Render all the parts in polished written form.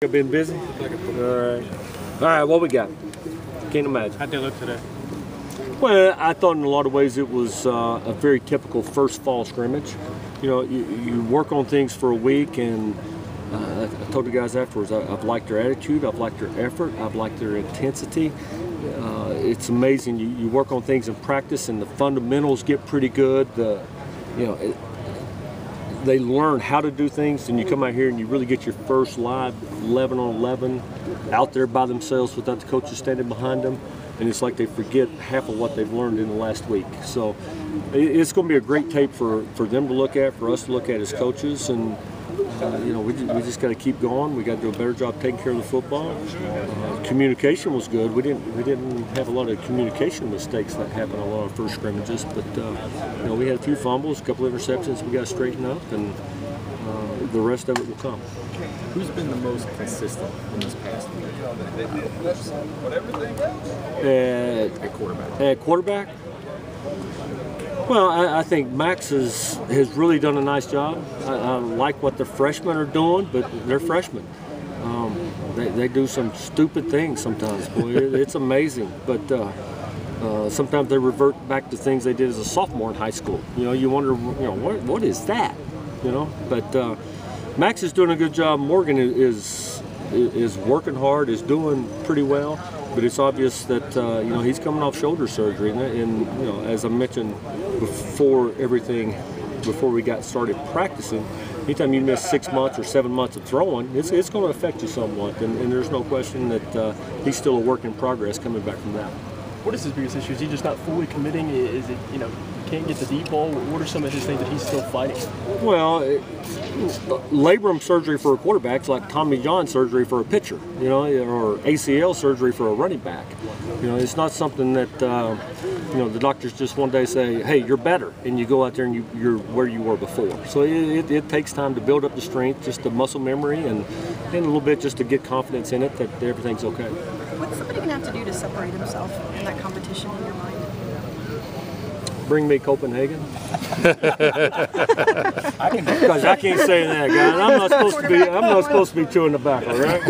I've been busy? All right, what we got? Can't imagine. How'd they look today? Well, I thought in a lot of ways it was a very typical first fall scrimmage. You know, you work on things for a week, and I told the guys afterwards, I've liked their attitude, I've liked their effort, I've liked their intensity. It's amazing. You work on things in practice, and the fundamentals get pretty good. They learn how to do things, and you come out here and you really get your first live 11 on 11 out there by themselves without the coaches standing behind them, and it's like they forget half of what they've learned in the last week. So it's going to be a great tape for them to look at, for us to look at as coaches, and we just got to keep going. We got to do a better job taking care of the football. Communication was good. We didn't have a lot of communication mistakes that happened on a lot of first scrimmages, but we had a few fumbles, a couple of interceptions we got to straighten up, and the rest of it will come. Who's been the most consistent in this past week? At quarterback. At quarterback? Well, I think Max has really done a nice job. I like what the freshmen are doing, but they're freshmen. They do some stupid things sometimes. Boy, it's amazing. But sometimes they revert back to things they did as a sophomore in high school. You wonder, what is that? But Max is doing a good job. Morgan is working hard, is doing pretty well. But it's obvious that he's coming off shoulder surgery, and as I mentioned before we got started practicing, anytime you miss 6 months or 7 months of throwing, it's going to affect you somewhat, and there's no question that he's still a work in progress coming back from that. What is his biggest issue? Is he just not fully committing? Is it can't get the deep ball? What are some of his things that he's still fighting? Well, labrum surgery for a quarterback is like Tommy John surgery for a pitcher, or ACL surgery for a running back. It's not something that the doctors just one day say, hey, you're better, and you go out there and you're where you were before. So it takes time to build up the strength, just the muscle memory, and a little bit just to get confidence in it that everything's okay. What's somebody going to have to do to separate himself in that competition in your mind? Bring me Copenhagen. Because I can't say that, guys. I'm not supposed to be chewing tobacco, right?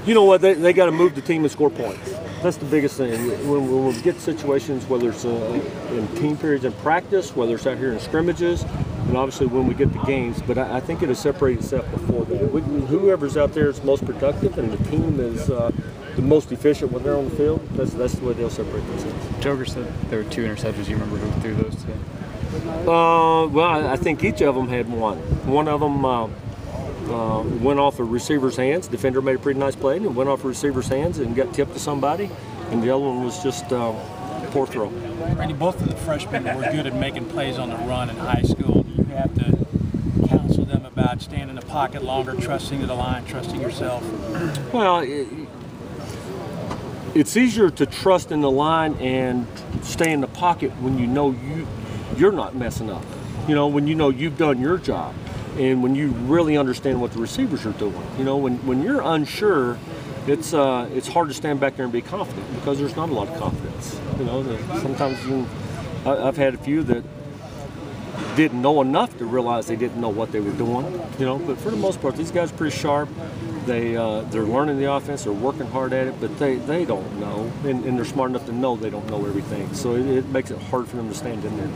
You know what? They got to move the team and score points. That's the biggest thing. When we get situations, whether it's in team periods in practice, whether it's out here in scrimmages, and obviously when we get the games. But I think it'll separate itself before that. Whoever's out there is most productive, and the team is the most efficient when they're on the field, that's the way they'll separate themselves. Joker said there were 2 interceptions. You remember who threw those today? Well, I think each of them had one. One of them went off a receiver's hands. Defender made a pretty nice play, and it went off a receiver's hands and got tipped to somebody. And the other one was just a poor throw. Randy, both of the freshmen were good at making plays on the run in high school. Do you have to counsel them about staying in the pocket longer, trusting to the line, trusting yourself? Well, it's easier to trust in the line and stay in the pocket when you're not messing up. When you've done your job, and when you really understand what the receivers are doing. When you're unsure, it's hard to stand back there and be confident because there's not a lot of confidence. Sometimes I've had a few that didn't know enough to realize they didn't know what they were doing. But for the most part, these guys are pretty sharp. They're learning the offense. They're working hard at it, but they don't know, and they're smart enough to know they don't know everything. So it makes it hard for them to stand in there.